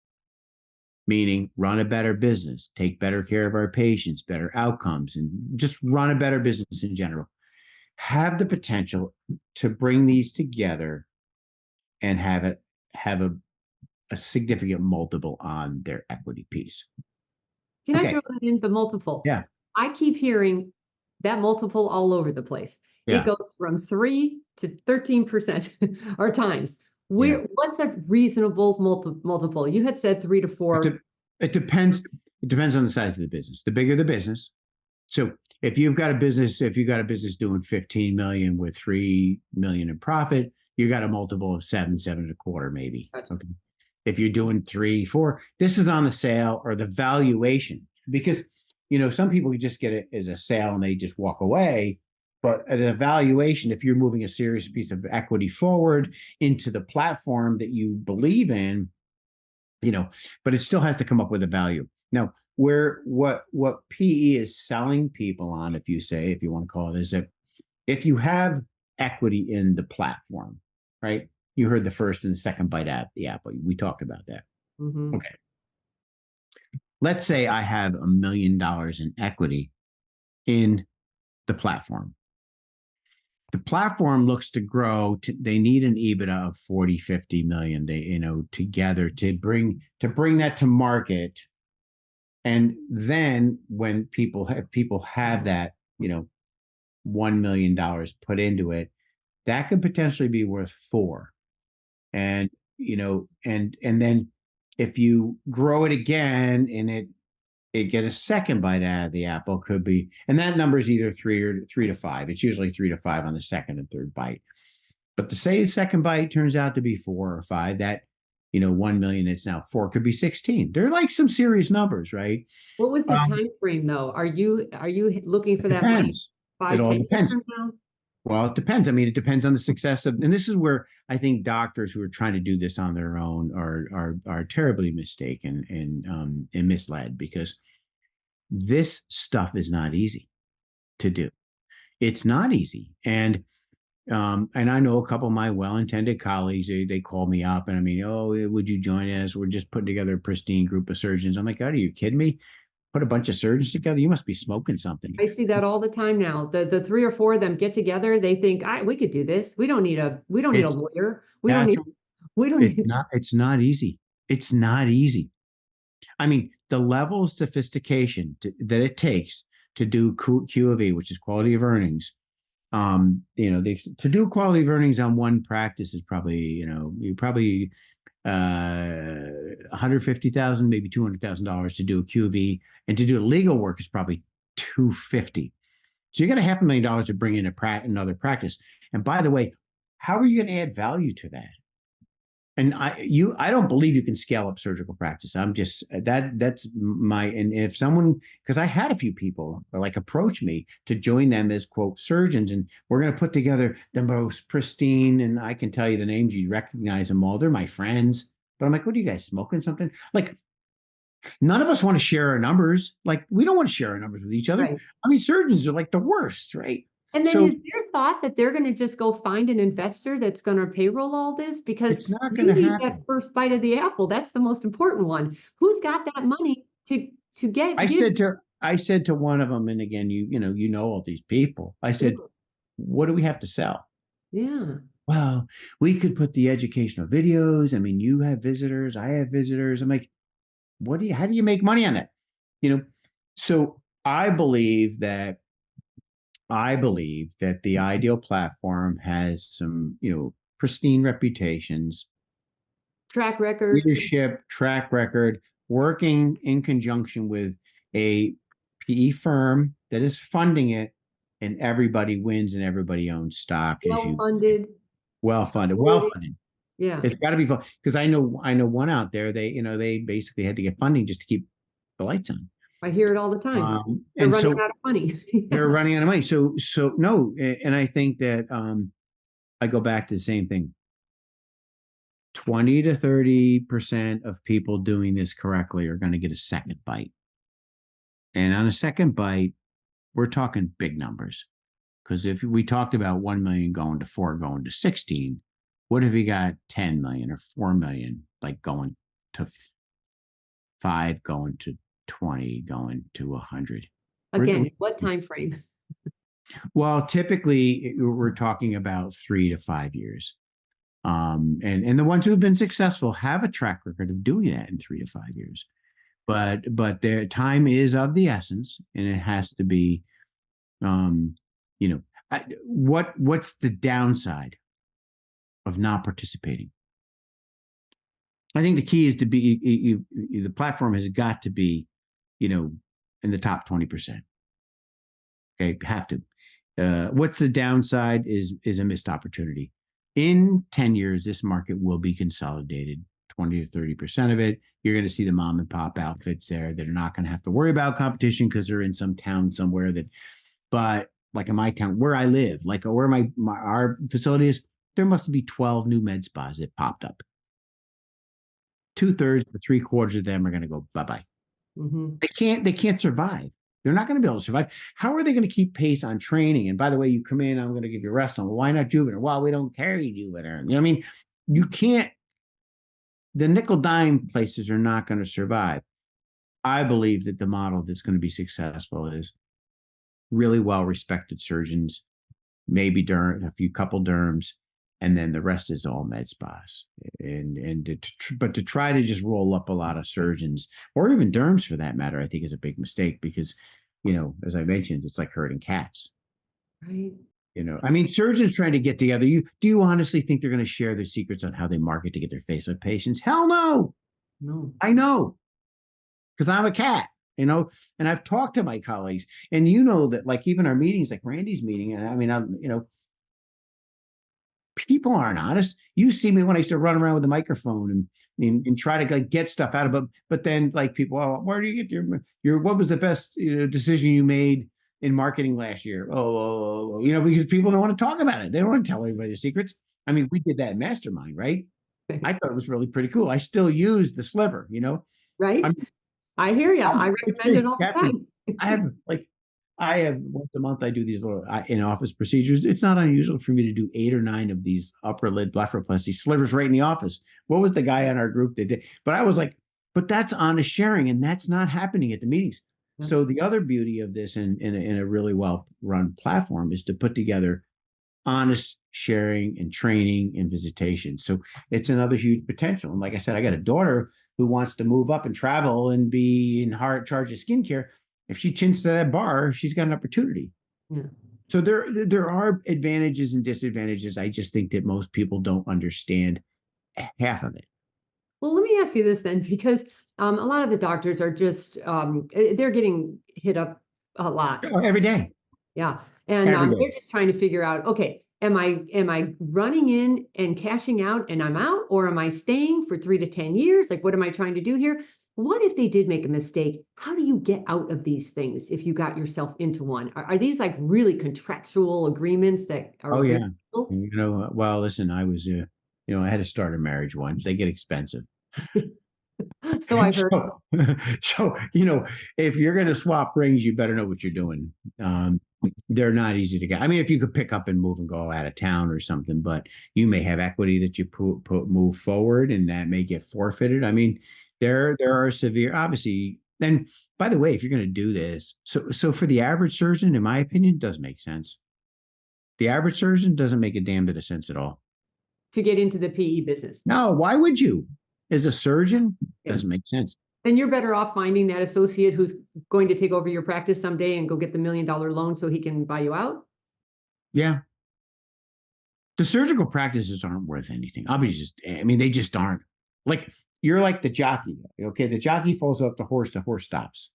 meaning run a better business, take better care of our patients, better outcomes, and just run a better business in general, have the potential to bring these together and have a significant multiple on their equity piece. Can I throw that in, the multiple? Yeah. I keep hearing that multiple all over the place. Yeah. It goes from 3 to 13% or times. What's a reasonable multiple? You had said 3 to 4. It depends. It depends on the size of the business. The bigger the business. So if you've got a business doing 15 million with 3 million in profit, you got a multiple of 7, 7.25 maybe. Gotcha. Okay. If you're doing 3, 4, this is on the sale or the valuation, because some people just get it as a sale and they just walk away. But at a valuation, if you're moving a serious piece of equity forward into the platform that you believe in, but it still has to come up with a value. Now, what PE is selling people on, if you want to call it, is that if you have equity in the platform, right? You heard the first and the second bite at the apple. We talked about that. Mm-hmm. Okay. Let's say I have $1 million in equity in the platform. The platform looks to grow. They need an EBITDA of 40, 50 million. They, together to bring that to market. And then when people have that, $1 million put into it, that could potentially be worth 4. And, and then if you grow it again and it get a second bite out of the apple, could be, and that number is either 3 to 5. It's usually 3 to 5 on the second and third bite. But to say the second bite turns out to be 4 or 5, that 1 million, it's now 4, could be 16. They're like some serious numbers, right? What was the time frame though? Are you looking for that money 5, 10 years from now? Well, it depends. I mean, it depends on the success of, and this is where I think doctors who are trying to do this on their own are terribly mistaken and misled, because this stuff is not easy to do. It's not easy. And I know a couple of my well-intended colleagues, they call me up and would you join us? We're just putting together a pristine group of surgeons. I'm like, are you kidding me? Put a bunch of surgeons together? You must be smoking something. I see that all the time now. The 3 or 4 of them get together. They think, we could do this. We don't need a lawyer. It's not easy. It's not easy. I mean, the level of sophistication that it takes to do Q of E, which is quality of earnings. To do quality of earnings on one practice is probably, $150,000, maybe $200,000 to do a Q of E, and to do legal work is probably $250,000. So you got $500,000 to bring in another practice. And by the way, how are you going to add value to that? And I don't believe you can scale up surgical practice. I'm just that's my, and if someone, because I had a few people approach me to join them as quote surgeons, and we're going to put together the most pristine, and I can tell you the names, you recognize them all. They're my friends, but I'm like, what are you guys smoking something? None of us want to share our numbers. We don't want to share our numbers with each other. Right. I mean, surgeons are like the worst, right? And then So is there thought that they're going to just go find an investor that's going to payroll all this? Because it's not going you to need that happen. first bite of the apple. That's the most important one. Who's got that money to I give? said to I said to one of them, and again, you know all these people. I said, what do we have to sell? Yeah. Well, we could put the educational videos. I mean, you have visitors, I have visitors. I'm like, how do you make money on it? You know, so I believe that the ideal platform has some, pristine reputations, Track record. leadership, track record, working in conjunction with a PE firm that is funding it, and everybody wins and everybody owns stock as Well you funded. well Trustworthy. funded. Yeah. It's got to be fun because I know one out there. They basically had to get funding just to keep the lights on. I hear it all the time. They're And running so out of money. they're running out of money. So no, and I think that I go back to the same thing. 20 to 30% of people doing this correctly are going to get a second bite. And on a second bite, we're talking big numbers. Because if we talked about 1 million going to 4, going to 16, what if we got 10 million or 4 million, like going to 5, going to 20, going to 100? Again, what time frame? Well, typically we're talking about 3 to 5 years. And the ones who have been successful have a track record of doing that in 3 to 5 years. But their time is of the essence, and it has to be, um, what's the downside of not participating? I think the key is to be the platform has got to be, in the top 20%. Okay, have to. What's the downside is a missed opportunity. In 10 years, this market will be consolidated. 20 to 30% of it, you're going to see the mom and pop outfits there that are not going to have to worry about competition because they're in some town somewhere but like in my town where I live, like where our facility is, there must be 12 new med spas that popped up. 2/3 to 3/4 of them are going to go bye-bye. Mm-hmm. They can't survive. They're not going to be able to survive. How are they going to keep pace on training? And by the way, you come in, I'm going to give you a rest on. Well, why not Jupiter? Well, we don't carry Jupiter. I mean, you can't. The nickel dime places are not going to survive. I believe that the model that's going to be successful is really well respected surgeons, maybe a few couple derms, and then the rest is all med spas. But to try to just roll up a lot of surgeons or even derms for that matter, I think is a big mistake because, as I mentioned, it's like herding cats. Right. I mean, surgeons trying to get together. Do you honestly think they're going to share their secrets on how they market to get their facelift patients? Hell no. No. I know because I'm a cat, and I've talked to my colleagues, and that like even our meetings, like Randy's meeting, and I mean, people aren't honest. You see me when I used to run around with a microphone and try to like get stuff out of it, but then like people, oh, where do you get your what was the best decision you made in marketing last year? Because people don't want to talk about it. They don't want to tell everybody the secrets. I mean, we did that mastermind, right? I thought it was really pretty cool. I still use the sliver, Right. I'm, I hear you. I recommend it all the Catherine, time. I have once a month I do these little in-office procedures. It's not unusual for me to do 8 or 9 of these upper lid blepharoplasty slivers right in the office. What was the guy on our group that did? But I was like, but that's honest sharing, and that's not happening at the meetings. Yeah. So the other beauty of this in a really well-run platform is to put together honest sharing and training and visitation. So it's another huge potential. And like I said, I got a daughter who wants to move up and travel and be in charge of skincare. If she chins to that bar, she's got an opportunity. Yeah. So there are advantages and disadvantages. I just think that most people don't understand half of it. Well, let me ask you this then, because a lot of the doctors are just they're getting hit up a lot. Every day. Yeah. And Every day. they're just trying to figure out, okay, am I running in and cashing out and I'm out, or am I staying for 3 to 10 years? Like, what am I trying to do here? What if they did make a mistake? How do you get out of these things if you got yourself into one? Are these like really contractual agreements that are? Oh yeah. Well, listen, I was, I had to start a marriage once. They get expensive. So I've heard. So, if you're going to swap rings, you better know what you're doing. they're not easy to get. I mean, if you could pick up and move and go out of town or something, but you may have equity that you move forward and that may get forfeited. I mean, there are severe, obviously. Then, by the way, if you're going to do this, so for the average surgeon, in my opinion, does make sense. The average surgeon doesn't make a damn bit of sense at all. To get into the PE business. No, why would you? As a surgeon, doesn't make sense. Then you're better off finding that associate who's going to take over your practice someday and go get the $1 million loan so he can buy you out. Yeah. The surgical practices aren't worth anything. I mean, they just aren't. Like, you're like the jockey. Okay, the jockey falls off the horse stops.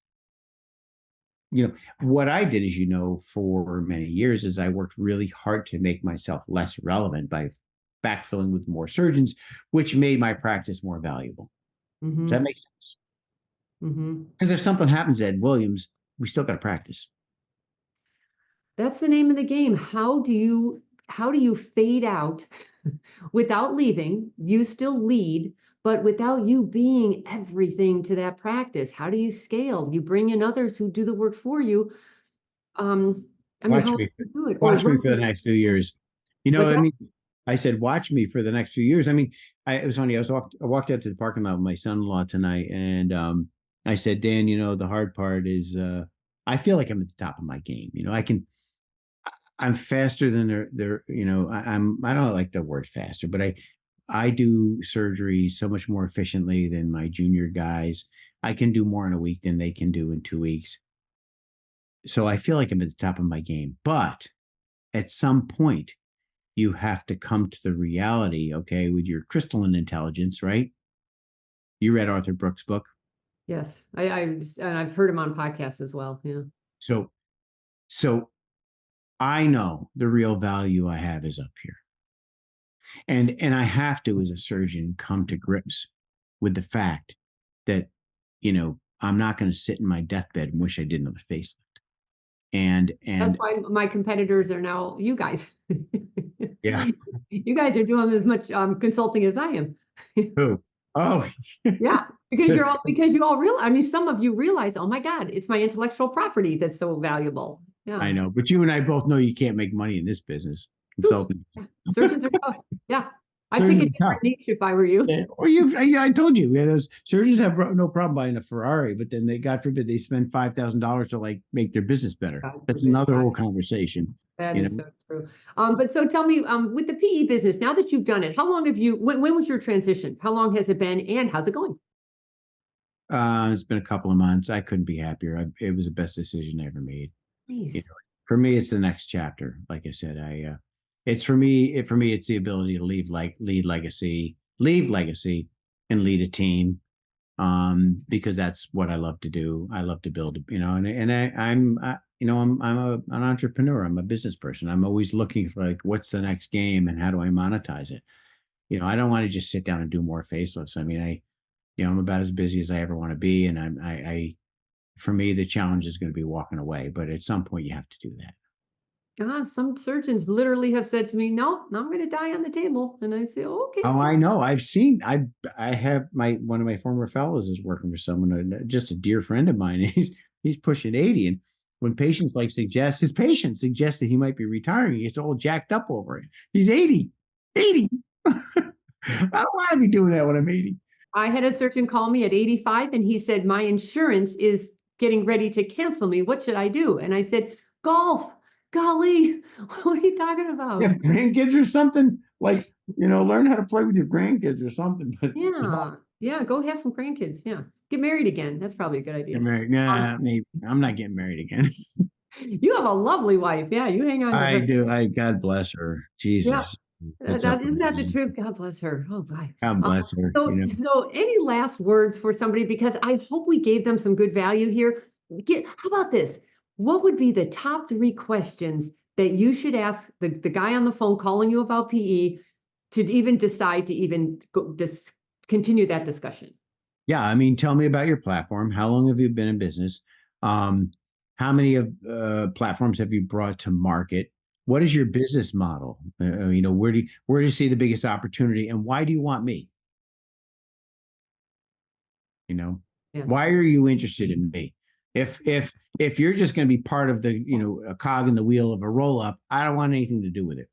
What I did, as you know, for many years is I worked really hard to make myself less relevant by backfilling with more surgeons, which made my practice more valuable. Mm-hmm. Does that make sense? Because if something happens to Ed Williams, we still got to practice. That's the name of the game. How do you fade out without leaving? You still lead, but without you being everything to that practice. How do you scale? You bring in others who do the work for you. Watch me for the next few years. I said, watch me for the next few years. I mean, it was funny. I walked out to the parking lot with my son-in-law tonight, and I said, Dan, the hard part is I feel like I'm at the top of my game. I'm faster than they're. I don't like the word faster, but I do surgery so much more efficiently than my junior guys. I can do more in a week than they can do in 2 weeks. So I feel like I'm at the top of my game. But at some point, you have to come to the reality, okay, with your crystalline intelligence, right? You read Arthur Brooks' book? Yes, I've heard him on podcasts as well. Yeah. So I know the real value I have is up here. And I have to, as a surgeon, come to grips with the fact that, I'm not going to sit in my deathbed and wish I didn't have a facelift. And that's why my competitors are now you guys. Yeah. You guys are doing as much consulting as I am. Who? Oh, yeah, because you all realize. I mean, some of you realize, oh my God, it's my intellectual property that's so valuable. Yeah, I know, but you and I both know you can't make money in this business. Consulting. Yeah. Surgeons are tough. Yeah, I'd pick a different niche if I were you. Yeah. Well, I told you, those surgeons have no problem buying a Ferrari, but then God forbid, they spend $5,000 to make their business better. That's another whole conversation. That is so true. But so tell me, with the PE business, now that you've done it, how long have you? When was your transition? How long has it been, and how's it going? It's been a couple of months. I couldn't be happier. It was the best decision I ever made. Nice. For me, it's the next chapter. Like I said, it's for me. It's the ability to leave legacy, and lead a team. Because that's what I love to do. I love to build, I'm an entrepreneur. I'm a business person. I'm always looking for what's the next game and how do I monetize it? I don't want to just sit down and do more facelifts. I mean, I'm about as busy as I ever want to be. And for me, the challenge is going to be walking away, but at some point you have to do that. Some surgeons literally have said to me, no, I'm going to die on the table. And I say, oh, okay. Oh, I know. I've seen, I have one of my former fellows is working for someone, just a dear friend of mine. He's pushing 80. And when patients his patients suggest that he might be retiring, he gets all jacked up over it. He's 80. I don't want to be doing that when I'm 80. I had a surgeon call me at 85 and he said, my insurance is getting ready to cancel me. What should I do? And I said, golf. Golly, what are you talking about? You have grandkids or something? Learn how to play with your grandkids or something. But, yeah, go have some grandkids. Yeah, get married again. That's probably a good idea. Get married? Nah, maybe I'm not getting married again. You have a lovely wife. Yeah, you hang on. I do. God bless her. Jesus. Yeah. Isn't that the truth? God bless her. Oh, God. God bless her. So any last words for somebody? Because I hope we gave them some good value here. How about this? What would be the top 3 questions that you should ask the guy on the phone calling you about PE to even decide to even continue that discussion? Yeah, I mean, tell me about your platform. How long have you been in business? How many platforms have you brought to market? What is your business model? Where do you see the biggest opportunity, and why do you want me? Why are you interested in me? If you're just going to be part of the, a cog in the wheel of a roll up, I don't want anything to do with it.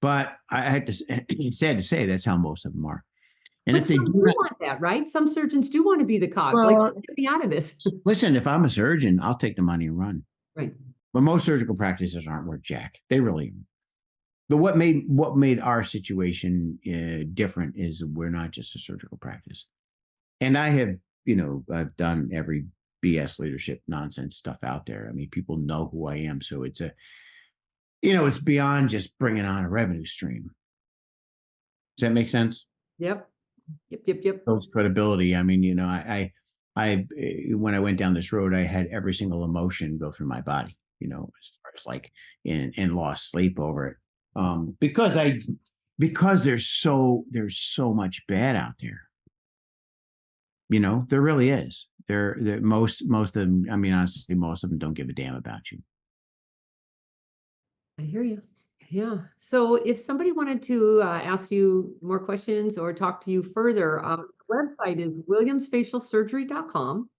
But I had to, it's sad to say that's how most of them are. And but if they some do want that, right? Some surgeons do want to be the cog. well, Get me out of this. listen, if I'm a surgeon, I'll take the money and run. Right. But most surgical practices aren't worth jack. They really aren't. But what made our situation different is we're not just a surgical practice. And I have, I've done every BS leadership nonsense stuff out there. I mean, people know who I am. So it's it's beyond just bringing on a revenue stream. Does that make sense? Yep. Builds credibility. I mean, I when I went down this road, I had every single emotion go through my body, as far as like, and lost sleep over it. Because there's so much bad out there. There really is. Most of them, I mean, honestly, most of them don't give a damn about you. I hear you. Yeah. So if somebody wanted to ask you more questions or talk to you further, the website is williamsfacialsurgery.com.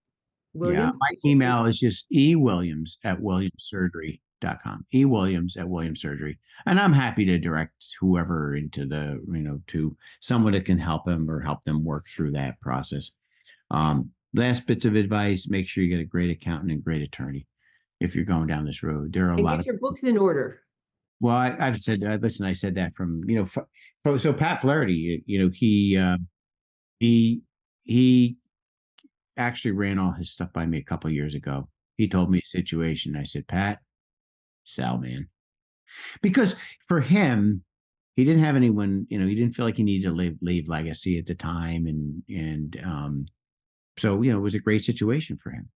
Yeah, my email is just ewilliams@williamssurgery.com. ewilliams@williamssurgery. And I'm happy to direct whoever into the, to someone that can help them or help them work through that process. Last bits of advice, make sure you get a great accountant and great attorney if you're going down this road. There are a lot of your books in order. Well, I've said, listen, I said that from, so Pat Flaherty, he actually ran all his stuff by me a couple of years ago. He told me a situation. I said, Pat, sell, man. Because for him, he didn't have anyone, he didn't feel like he needed to leave legacy at the time. And so, it was a great situation for him.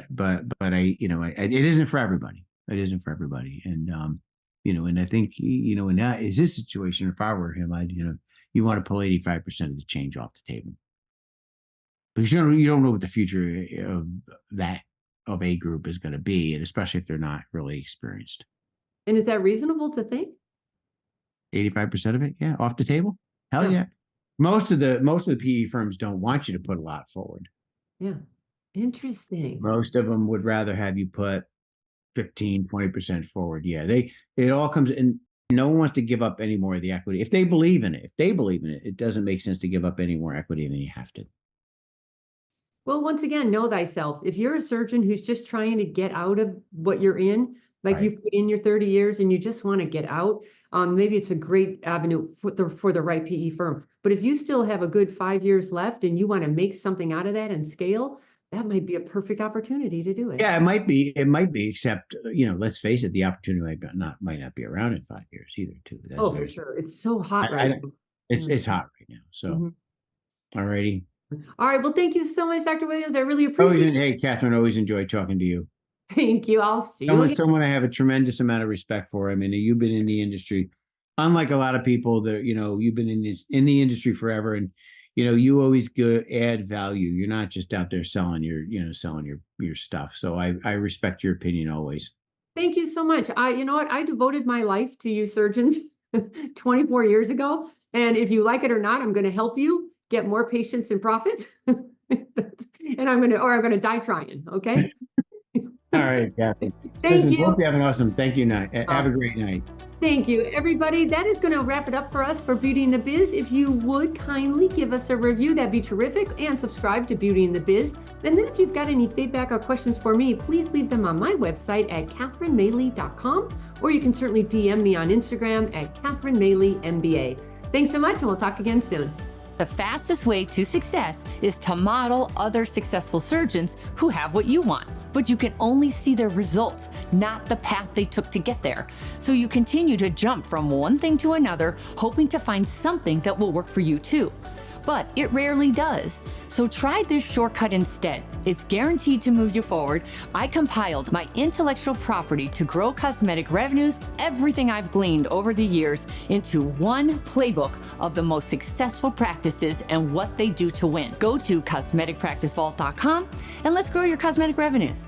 But it isn't for everybody. It isn't for everybody. And, and I think, in that is his situation. If I were him, you want to pull 85% of the change off the table. Because you don't know what the future of a group is going to be, and especially if they're not really experienced. And is that reasonable to think? 85% of it, yeah, off the table. Hell yeah. Most of the PE firms don't want you to put a lot forward. Yeah, interesting. Most of them would rather have you put 15, 20% forward. Yeah, it all comes in. No one wants to give up any more of the equity. If they believe in it, it doesn't make sense to give up any more equity than you have to. Well, once again, know thyself. If you're a surgeon who's just trying to get out of what you're in, like Right. you've put in your 30 years and you just want to get out, maybe it's a great avenue for the right PE firm. But if you still have a good 5 years left and you want to make something out of that and scale, that might be a perfect opportunity to do it. Yeah, it might be. Except, let's face it, the opportunity might not be around in 5 years either, too. For sure. It's so hot right now. It's hot right now. So, all righty. All right. Well, thank you so much, Dr. Williams. I really appreciate it. Hey, Catherine, always enjoy talking to you. Thank you. I'll see you again. Someone I have a tremendous amount of respect for. I mean, you've been in the industry, unlike a lot of people that, you've been in the industry forever, and you always add value. You're not just out there selling your stuff. So I respect your opinion always. Thank you so much. You know what? I devoted my life to you surgeons 24 years ago. And if you like it or not, I'm going to help you get more patients and profits. And I'm going to die trying. Okay. All right, Kathy. Thank you. Hope you have an awesome. Thank you. Have a great night. Thank you, everybody. That is going to wrap it up for us for Beauty and the Biz. If you would kindly give us a review, that'd be terrific, and subscribe to Beauty and the Biz. And then if you've got any feedback or questions for me, please leave them on my website at catherinemaley.com, or you can certainly DM me on Instagram at catherinemaley.mba. Thanks so much, and we'll talk again soon. The fastest way to success is to model other successful surgeons who have what you want, but you can only see their results, not the path they took to get there. So you continue to jump from one thing to another, hoping to find something that will work for you too. But it rarely does. So try this shortcut instead. It's guaranteed to move you forward. I compiled my intellectual property to grow cosmetic revenues, everything I've gleaned over the years, into one playbook of the most successful practices and what they do to win. Go to cosmeticpracticevault.com and let's grow your cosmetic revenues.